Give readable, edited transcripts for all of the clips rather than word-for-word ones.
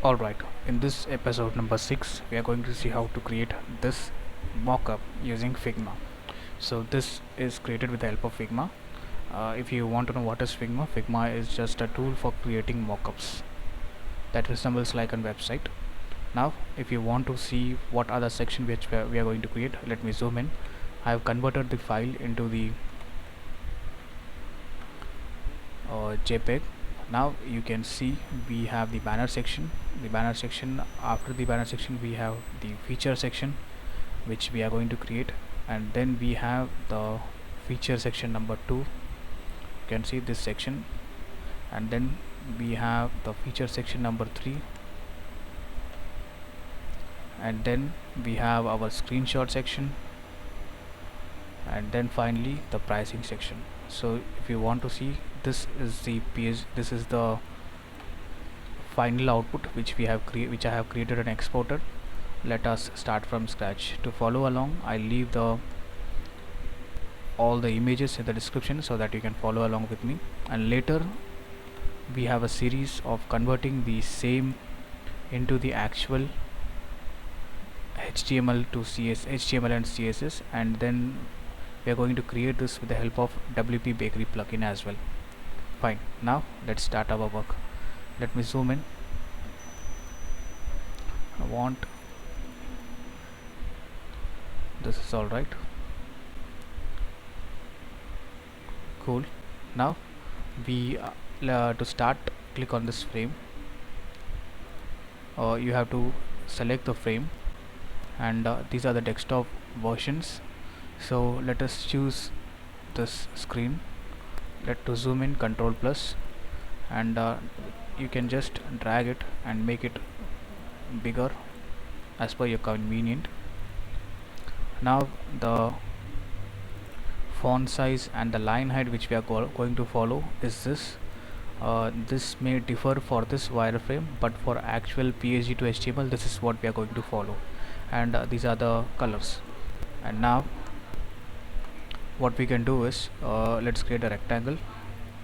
Alright, in this episode number 6, we are going to see how to create this mockup using Figma. So this is created with the help of Figma. If you want to know what is Figma, Figma is just a tool for creating mockups that resembles like a website. Now, if you want to see what other section which we are going to create, let me zoom in. I have converted the file into the JPEG. Now you can see we have the banner section. After the banner section we have the feature section which we are going to create, and then we have the feature section number 2. You can see this section, and then we have the feature section number 3, and then we have our screenshot section, and then finally the pricing section. So if you want to see, this is the final output which I have created and exported. Let us start from scratch. To follow along, I leave all the images in the description so that you can follow along with me, and later we have a series of converting the same into the actual HTML and CSS, and then we are going to create this with the help of WP Bakery plugin as well. Fine, now let's start our work. Let me zoom in. I want this is all right. Cool. Now we to start, click on this frame. You have to select the frame, and these are the desktop versions. So let us choose this screen. Let to zoom in, Control plus, and you can just drag it and make it bigger as per your convenient. Now the font size and the line height which we are going to follow is this. This may differ for this wireframe, but for actual PSG to HTML, this is what we are going to follow, and these are the colors. And now what we can do is, let's create a rectangle.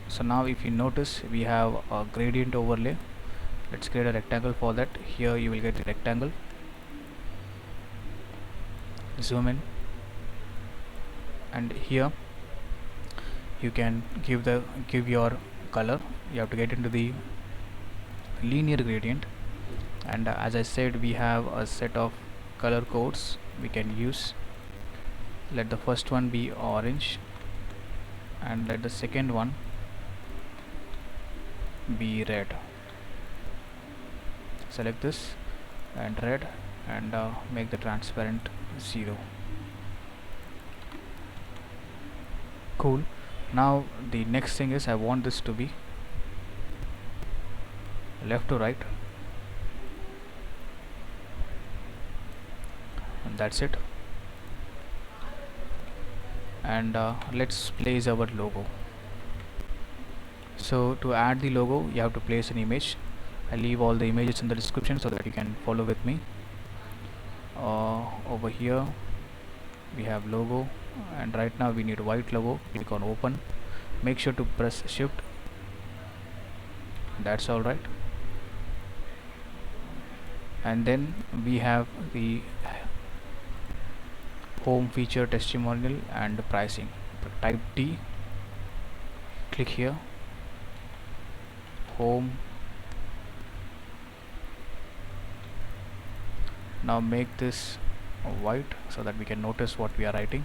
So now if you notice, we have a gradient overlay. Let's create a rectangle for that. Here you will get the rectangle. Zoom in, and here you can give your color. You have to get into the linear gradient, and as I said, we have a set of color codes we can use. Let the first one be orange, and let the second one be red. Select this and red, and make the transparent 0. Cool. Now the next thing is, I want this to be left to right, and that's it. And let's place our logo. So to add the logo, you have to place an image. I leave all the images in the description so that you can follow with me. Over here we have logo, and right now we need a white logo. Click on open. Make sure to press shift. That's all right. And then we have the home, feature, testimonial, and pricing. Type T, click here, home. Now make this white so that we can notice what we are writing,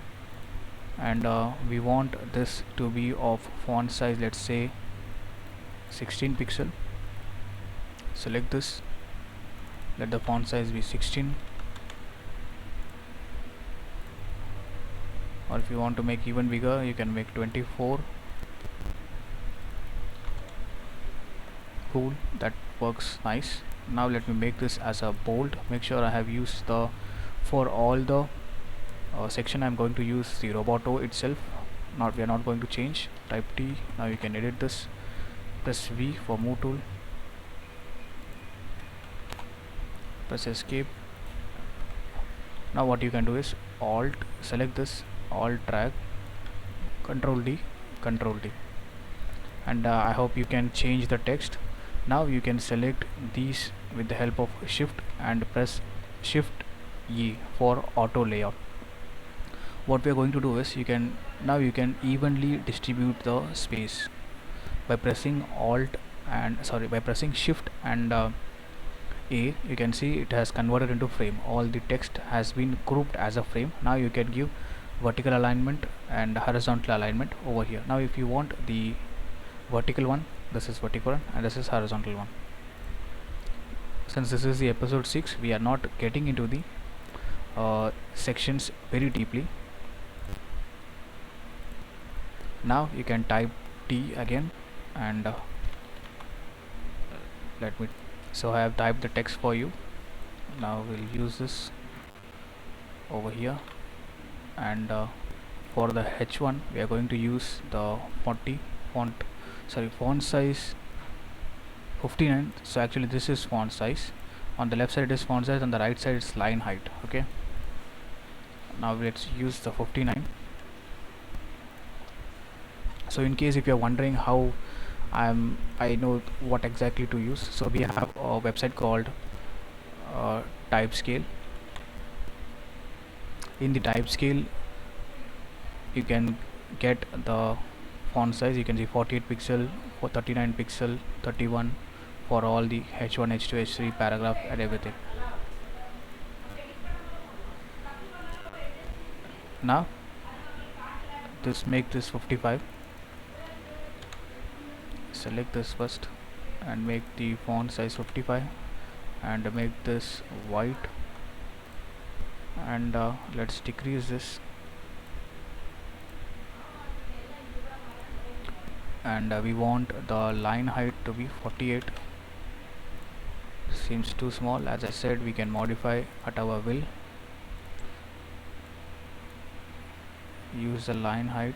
and we want this to be of font size, let's say 16 pixel. Select this, let the font size be 16, or if you want to make even bigger, you can make 24. Cool, that works nice. Now let me make this as a bold. Make sure I have used the, for all the section I'm going to use the Roboto itself. We are not going to change. Type T. Now you can edit this. Press V for move tool. Press escape. Now what you can do is Alt, select this, Alt drag, Control D, Control D, and I hope you can change the text. Now you can select these with the help of shift and press shift E for auto layout. What we are going to do is you can evenly distribute the space by pressing by pressing shift and A. You can see it has converted into frame. All the text has been grouped as a frame. Now you can give vertical alignment and horizontal alignment over here. Now if you want the vertical one, this is vertical one and this is horizontal one. Since this is the episode 6, we are not getting into the sections very deeply. Now you can type T again and so I have typed the text for you. Now we'll use this over here, and for the H1 we are going to use the font size 59. So actually this is font size. On the left side it is font size, on the right side it's line height. Okay, now let's use the 59. So in case if you are wondering how I know what exactly to use, so we have a website called Typescale. In the Typescale you can get the font size. You can see 48 pixel, for 39 pixel, 31 for all the H1, H2, H3 paragraph and everything. Now make this 55. Select this first and make the font size 55 and make this white, and let's decrease this, and we want the line height to be 48. Seems too small. As I said, we can modify at our will. Use the line height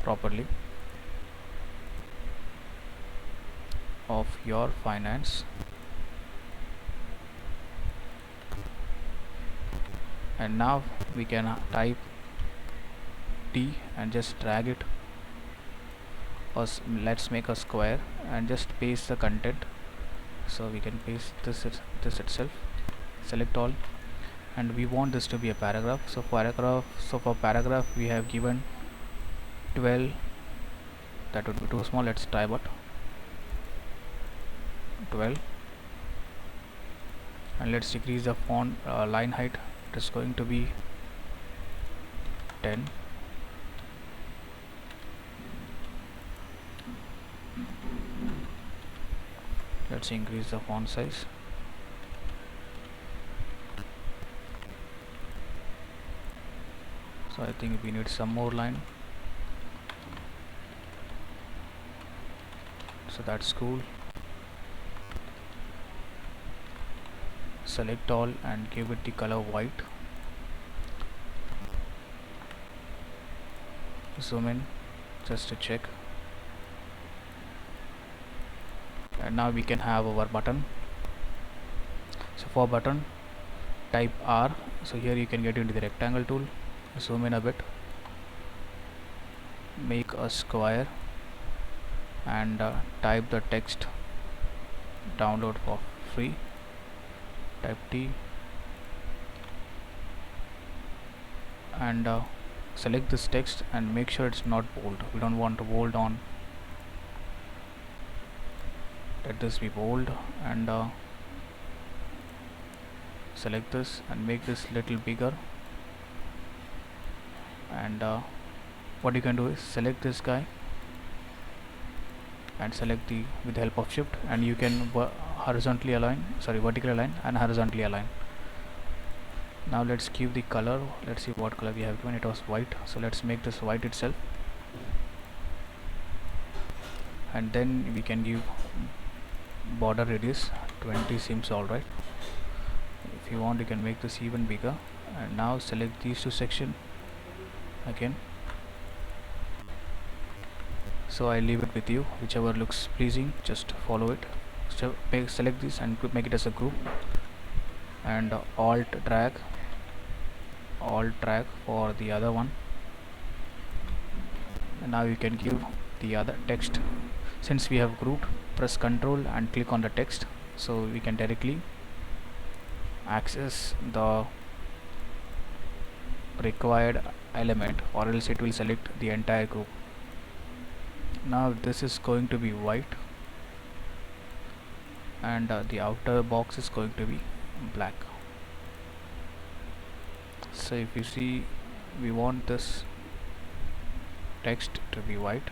properly of your finance, and now we can type T and just drag it, or let's make a square and just paste the content. So we can paste this itself. Select all, and we want this to be a paragraph. So for paragraph we have given 12. That would be too small. Let's try about 12, and let's decrease the font line height. It is going to be 10. Let's increase the font size. So I think we need some more line. So that's cool. Select all and give it the color white. Zoom in just to check, and now we can have our button. So for button, type R. So here you can get into the rectangle tool, zoom in a bit, make a square, and type the text download for free. Type T and select this text and make sure it's not bold. We don't want to bold on. Let this be bold, and select this and make this little bigger, and what you can do is select this guy and select with the help of shift, and you can vertically align and horizontally align. Now let's give the color. Let's see what color we have given. It was white, so let's make this white itself, and then we can give border radius 20. Seems alright. If you want, you can make this even bigger, and now select these two sections again. So I leave it with you, whichever looks pleasing, just follow it. So select this and make it as a group, and alt drag for the other one, and now you can give the other text. Since we have grouped, press Ctrl and click on the text, so we can directly access the required element, or else it will select the entire group. Now this is going to be white, and the outer box is going to be black. So if you see, we want this text to be white,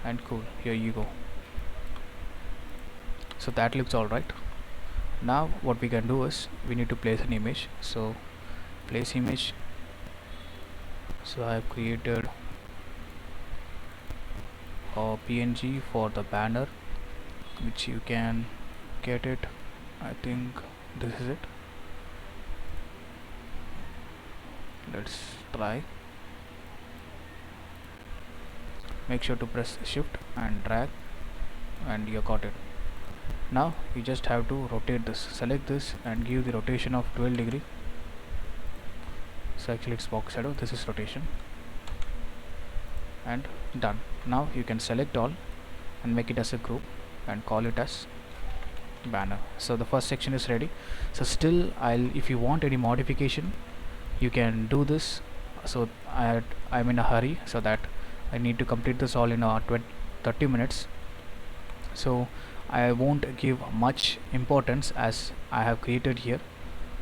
and cool, here you go. So that looks alright. Now what we can do is we need to place an image. So place image. So I have created a PNG for the banner, which you can get it. I think this is it. Let's try. Make sure to press shift and drag, and you got it. Now you just have to rotate this. Select this and give the rotation of 12 degree. So actually it's box shadow, this is rotation, and done. Now you can select all and make it as a group and call it as banner. So the first section is ready. So still, if you want any modification, you can do this. So I'm in a hurry, so that I need to complete this all in 30 minutes. So I won't give much importance as I have created here.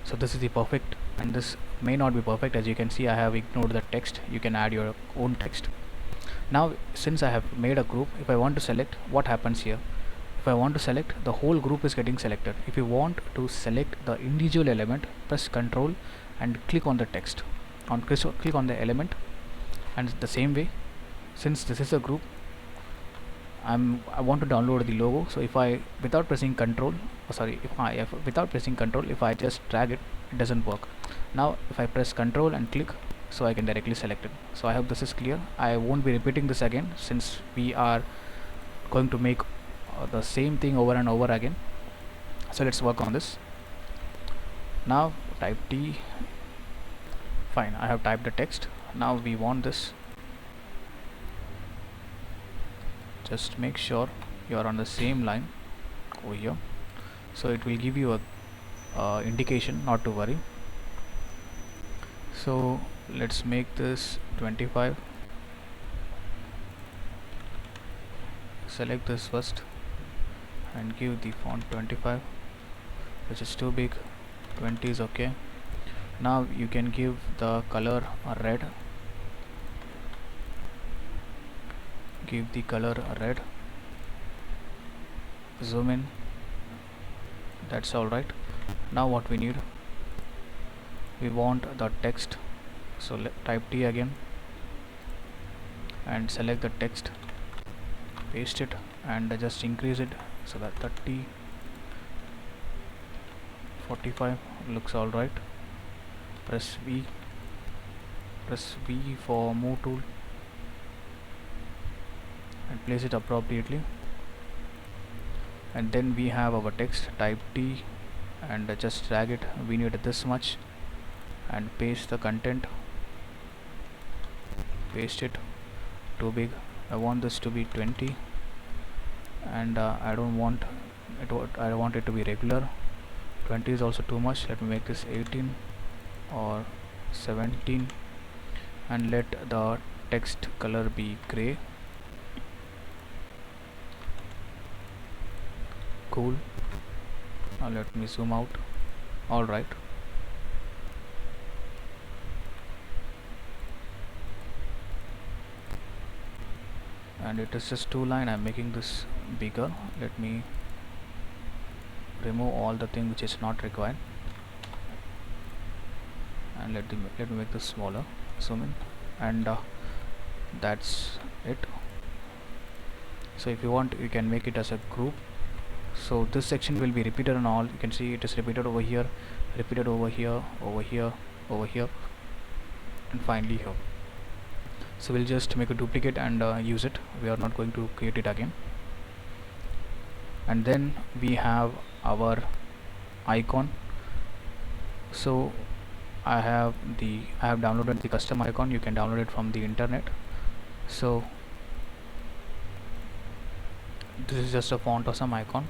So this is the perfect, and this may not be perfect. As you can see, I have ignored the text. You can add your own text. Now since I have made a group, if I want to select, what happens here? If I want to select, the whole group is getting selected. If you want to select the individual element, press Ctrl and click on the text, click on the element, and the same way, since this is a group, I want to download the logo. So if I without pressing Ctrl, if I just drag it, it doesn't work. Now if I press Ctrl and click, so I can directly select it. So I hope this is clear. I won't be repeating this again, since we are going to make the same thing over and over again. So let's work on this. Now type T. Fine, I have typed the text. Now we want this. Just make sure you are on the same line over here, so it will give you a indication not to worry. So let's make this 25. Select this first and give the font 25, which is too big. 20 is okay. Now you can give the color red. Give the color red. Zoom in. That's alright. Now what we need, we want the text. So type T again and select the text, paste it, and just increase it so that 30, 45 looks alright. Press V for move tool and place it appropriately. And then we have our text. Type T and just drag it. We need this much, and paste the content. Paste it. Too big. I want this to be 20, and I don't want it. I want it to be regular. 20 is also too much. Let me make this 18 or 17, and let the text color be gray. Cool. Now let me zoom out. Alright. And it is just two line. I'm making this bigger. Let me remove all the thing which is not required, and let me make this smaller. Zoom in, and that's it. So if you want, you can make it as a group. So this section will be repeated on all. You can see it is repeated over here, repeated over here, over here, over here, and finally here. So we'll just make a duplicate and use it. We are not going to create it again. And then we have our icon. So I have downloaded the custom icon. You can download it from the internet. So This is just a font or some icon.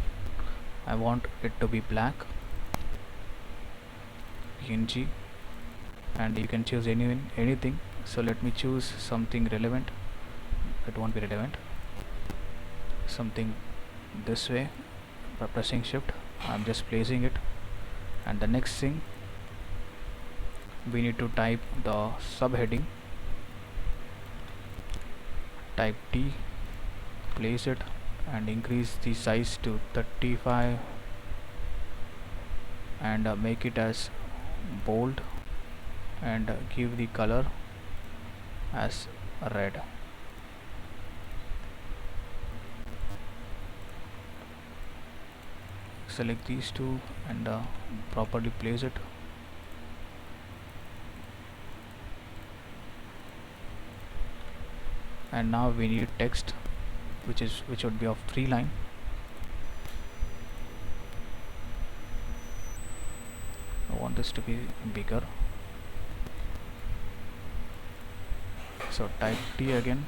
I want it to be black, PNG, and you can choose anything. So let me choose something relevant. It won't be relevant. Something this way. By pressing shift, I'm just placing it. And the next thing, we need to type the subheading. Type T, place it, and increase the size to 35, and make it as bold, and give the color as red. Select these two and properly place it. And now we need text, which would be of 3 line. I want this to be bigger, so type T again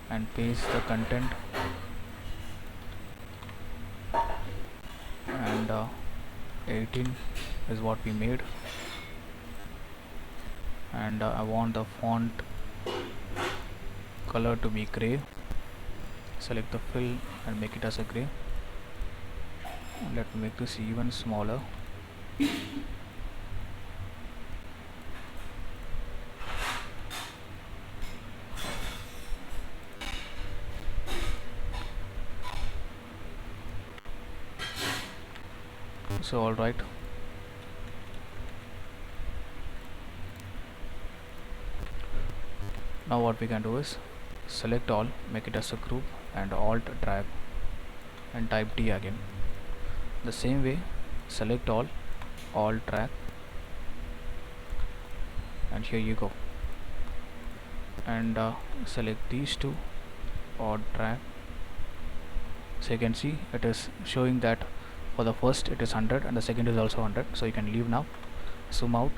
and paste the content, and 18 is what we made. And I want the font color to be gray. Select the fill and make it as a gray. Let me make this even smaller. So alright, now what we can do is select all, make it as a group, and alt drag and type T again. The same way, select all, alt drag, and here you go. And select these two, alt drag. So you can see it is showing that for the first it is 100 and the second is also 100. So you can leave now. Zoom out.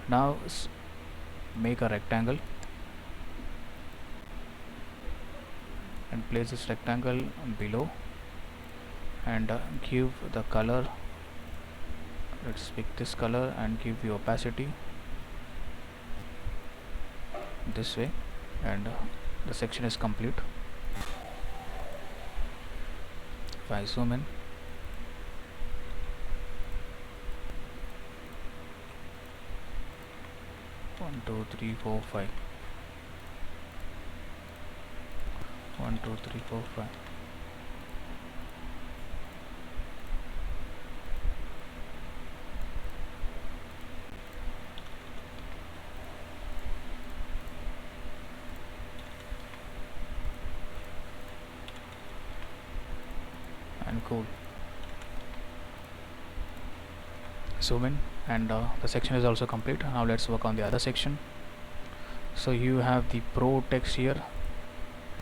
Now make a rectangle and place this rectangle below, and give the color. Let's pick this color and give the opacity this way, and the section is complete. If I zoom in, one, two, three, four, five. 1, 2, 3, 4, 5. And cool. Zoom in, and the section is also complete. Now let's work on the other section. So you have the pro text here,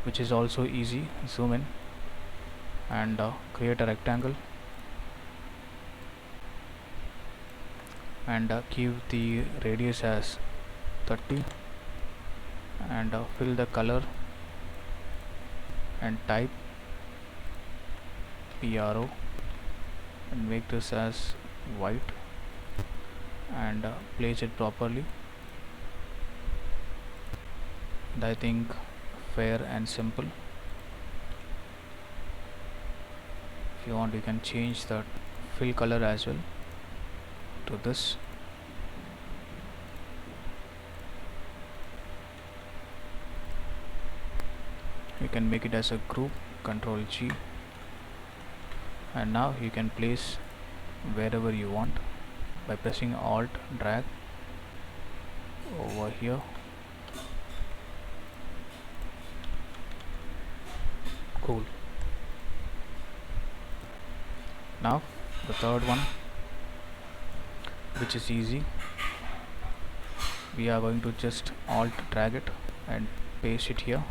which is also easy. Zoom in and create a rectangle, and give the radius as 30, and fill the color and type PRO and make this as white, and place it properly. And I think fair and simple. If you want, you can change the fill color as well to this. You can make it as a group, Ctrl G, and now you can place wherever you want by pressing Alt drag over here. Cool. Now the third one, which is easy, we are going to just Alt drag it and paste it here,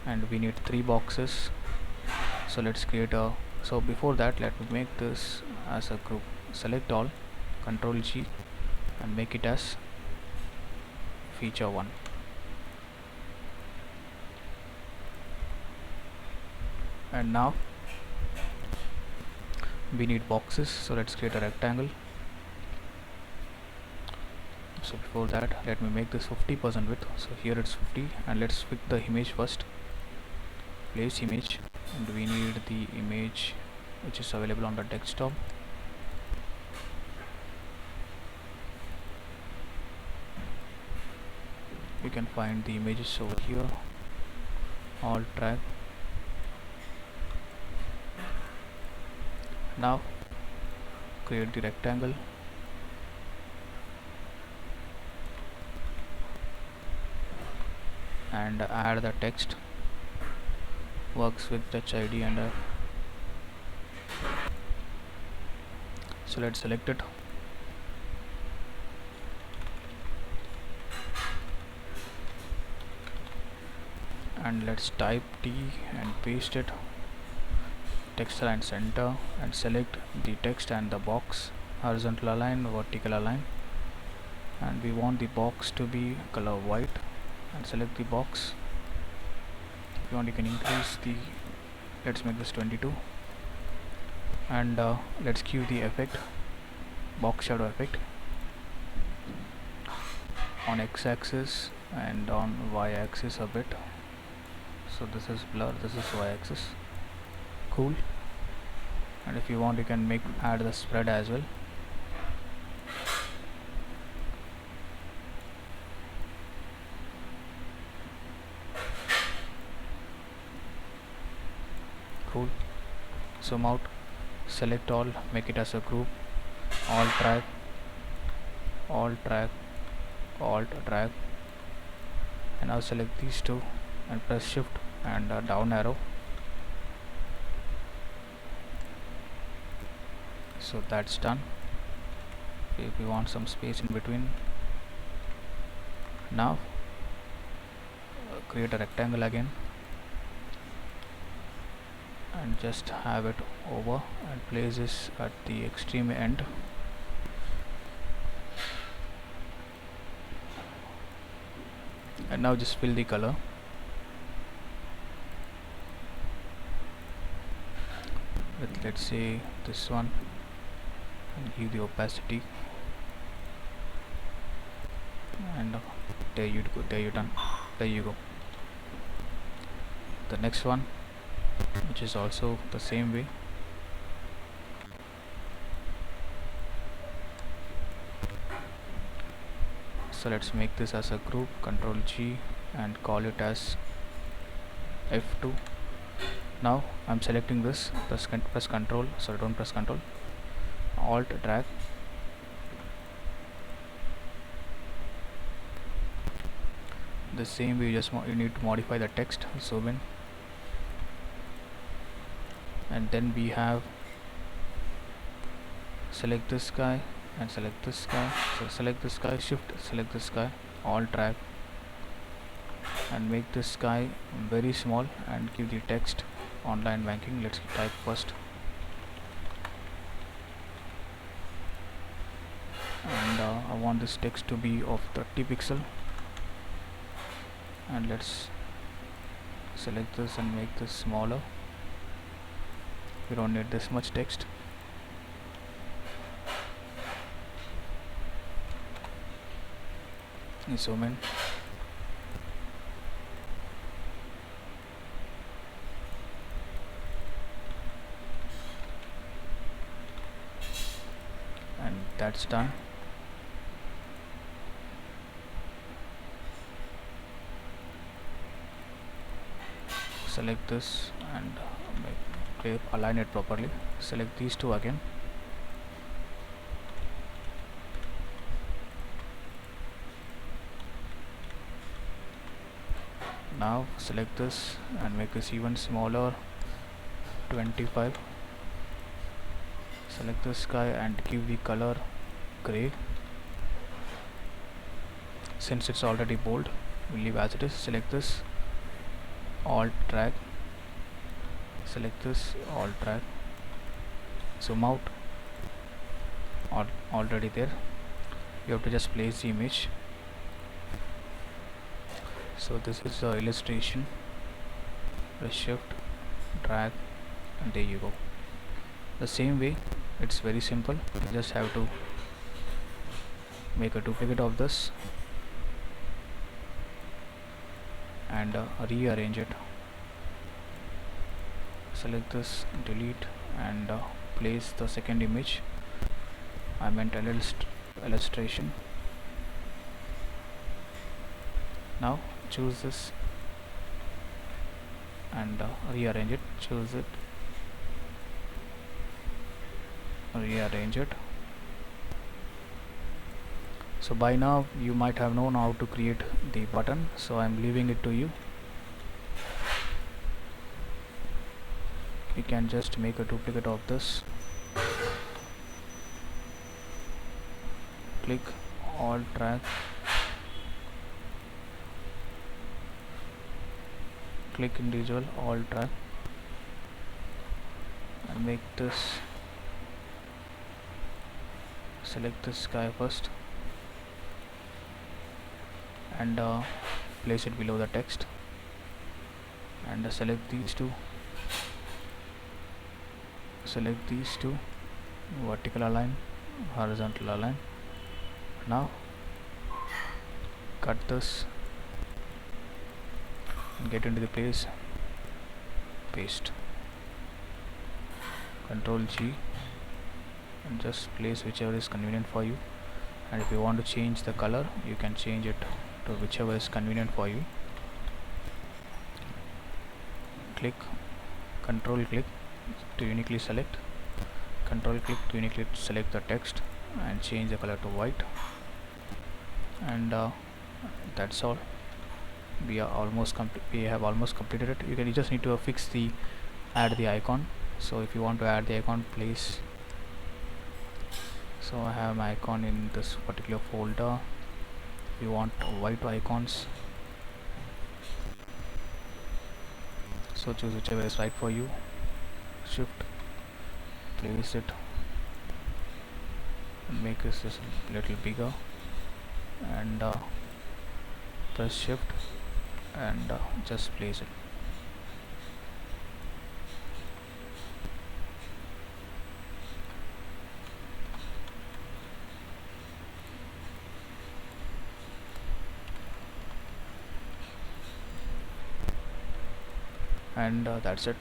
and we need 3 boxes. So let's create a, so before that let me make this as a group. Select all, Ctrl G, and make it as feature 1. And now we need boxes, so let's create a rectangle. So before that, let me make this 50% width, so here it's 50, and let's pick the image first. Place image, and we need the image which is available on the desktop. You can find the images over here. Alt drag. Now create the rectangle, and add the text. Works with touch ID and so let's select it. And let's type T and paste it. Text align center, and select the text and the box, horizontal align, vertical align, and we want the box to be color white, and select the box. If you want, you can increase the, let's make this 22, and let's cue the effect, box shadow effect, on x-axis and on y-axis a bit. So this is blur, this is y-axis. Cool. And if you want, you can add the spread as well. Cool. Zoom out, select all, make it as a group. Alt drag, alt drag, alt drag, and now select these two and press shift and down arrow. So that's done. If you want some space in between, now create a rectangle again, and just have it over and place this at the extreme end. And now just fill the color. With, let's say, this one, and give the opacity, and there you go, there you go. The next one, which is also the same way. So let's make this as a group, Control G, and call it as F2. Now I'm selecting this, press Control, sorry, don't press Control, Alt drag, the same way. You need to modify the text, zoom in, and then we have select this guy and select this guy. So select this guy, shift, select this guy, Alt drag, and make this guy very small, and give the text online banking. Let's type first, and I want this text to be of 30 pixel, and let's select this and make this smaller. We don't need this much text. Zoom in, and that's done. Select this and align it properly. Select these two again, now select this and make this even smaller, 25. Select this guy and give the color gray. Since it's already bold, we'll leave as it is. Select this, Alt drag, select this, Alt drag, zoom out, already there. You have to just place the image. So this is the illustration. Press shift drag, and there you go. The same way, it's very simple. You just have to make a duplicate of this and rearrange it. Select this, delete, and place the second image. I meant illustration. Now choose this and rearrange it. Choose it, rearrange it. So by now you might have known how to create the button, so I'm leaving it to you. You can just make a duplicate of this, click Alt drag, click individual Alt drag, and make this, select this guy first and place it below the text, and select these two, vertical align, horizontal align. Now cut this and get into the place, paste, Control G, and just place whichever is convenient for you. And if you want to change the color, you can change it to whichever is convenient for you. Click, Control click to uniquely select, Control click to uniquely select the text and change the color to white. And that's all. We have almost completed it. You just need to fix the add the icon. So if you want to add the icon, place, so I have my icon in this particular folder. If you want white icons, so choose whichever is right for you. Shift, place it, and make this a little bigger, and press shift and just place it. And that's it.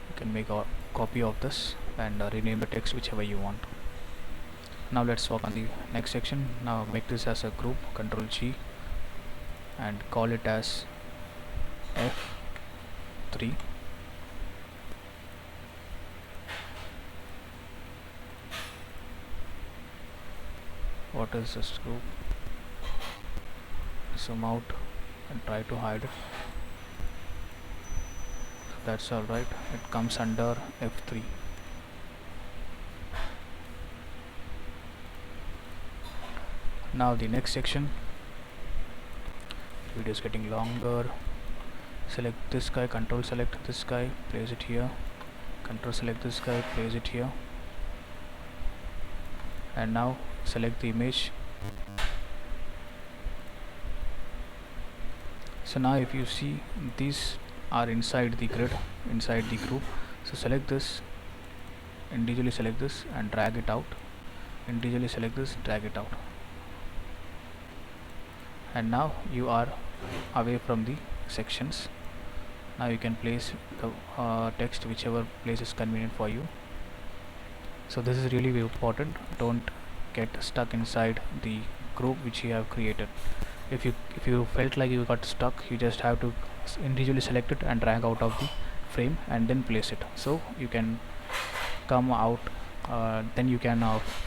You can make a copy of this and rename the text whichever you want. Now let's work on the next section. Now make this as a group, Control G, and call it as F3. What is this group? Zoom out and try to hide it. That's alright, it comes under F3. Now the next section, video is getting longer. Select this guy, Control select this guy, place it here, Control select this guy, place it here, and now select the image. So now if you see, these are inside the grid, inside the group. So select this, individually select this and drag it out, individually select this, drag it out, and now you are away from the sections. Now you can place the text whichever place is convenient for you. So this is really very important. Don't get stuck inside the group which you have created. If you felt like you got stuck, you just have to individually select it and drag out of the frame and then place it, so you can come out, then you can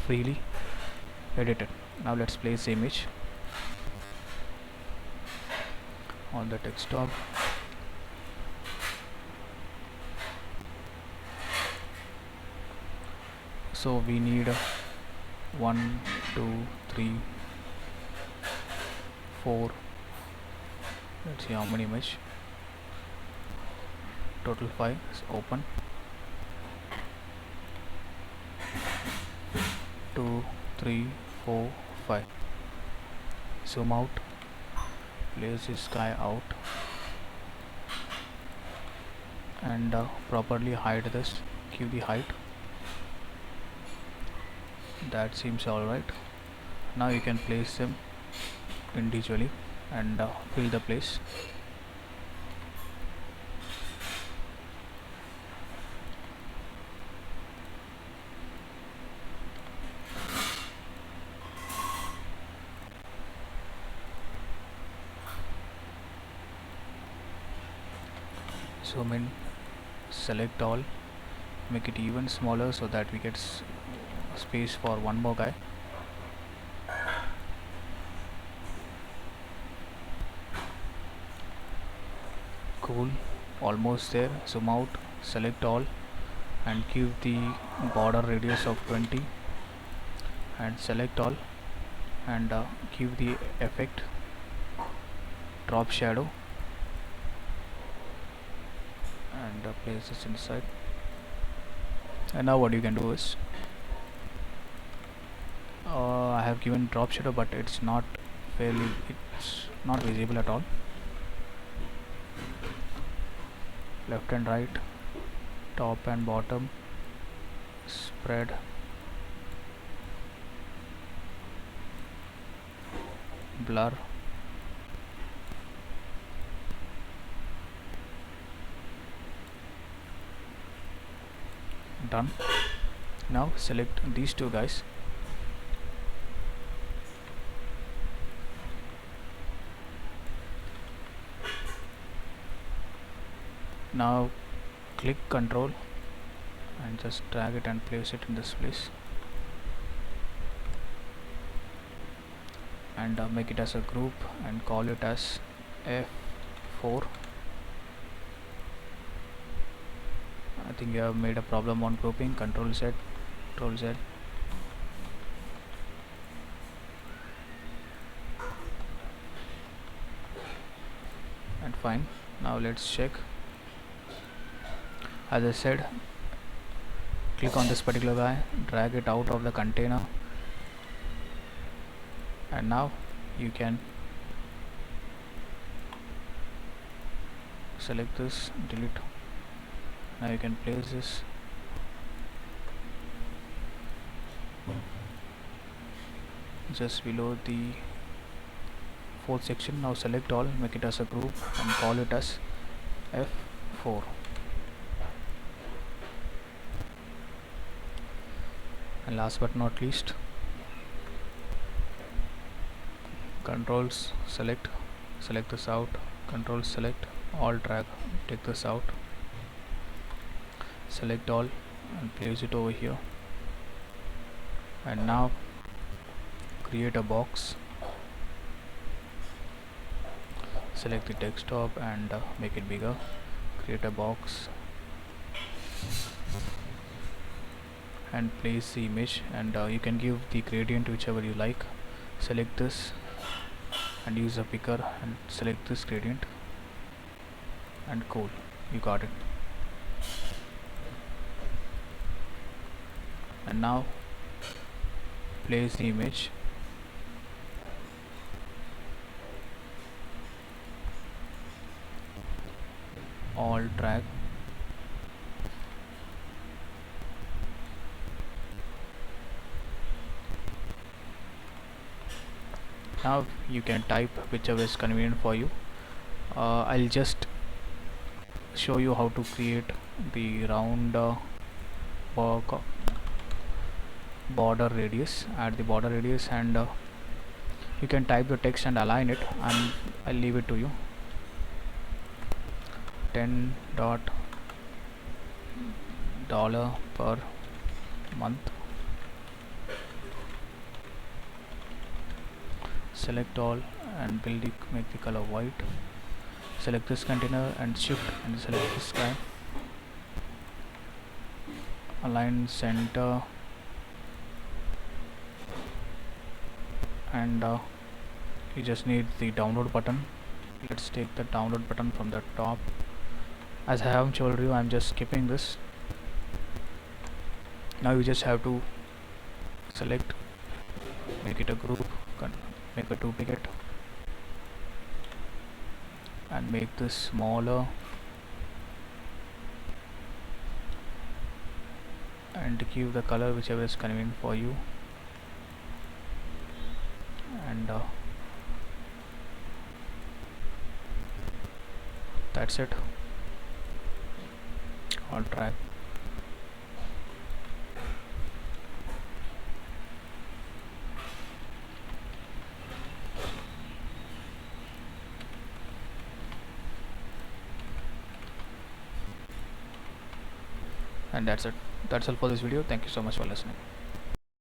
freely edit it. Now let's place the image on the desktop. So we need 1 2 3 4, let's see how many image, total 5. So open, 2 3 4 5, zoom out place this guy out and properly hide this. Give the height. That seems alright. Now you can place them individually and fill the place. Zoom in, select all, make it even smaller so that we get space for one more guy. Cool, almost there. Zoom out, select all and give the border radius of 20 and select all and give the effect drop shadow and place this inside. And now what you can do is I have given drop shadow, but it's not visible at all. Left and right, top and bottom, spread, blur, done. Now select these two guys. Now click Control and just drag it and place it in this place and make it as a group and call it as F4. I think you have made a problem on grouping. Control Z, Control Z. And fine. Now let's check. As I said, click on this particular guy, drag it out of the container, and now you can select this, delete. Now you can place this just below the fourth section. Now select all, make it as a group and call it as F4. And last but not least, controls select this out, control select, all drag, take this out, select all and place it over here. And now create a box, select the desktop and make it bigger, create a box and place the image, and you can give the gradient whichever you like. Select this and use a picker and select this gradient, and cool, you got it. And now place the image, all drag, now you can type whichever is convenient for you. I'll just show you how to create the round border radius. Add the border radius and you can type the text and align it, and I'll leave it to you. 10 dollar per month. Select all and make the color white. Select this container and shift and select this guy. Align center and you just need the download button. Let's take the download button from the top. As I haven't told you, I'm just skipping this. Now you just have to select, make it a group, make a duplicate, and make this smaller and give the color whichever is convenient for you, and that's it. I'll try. And that's it. That's all for this video. Thank you so much for listening.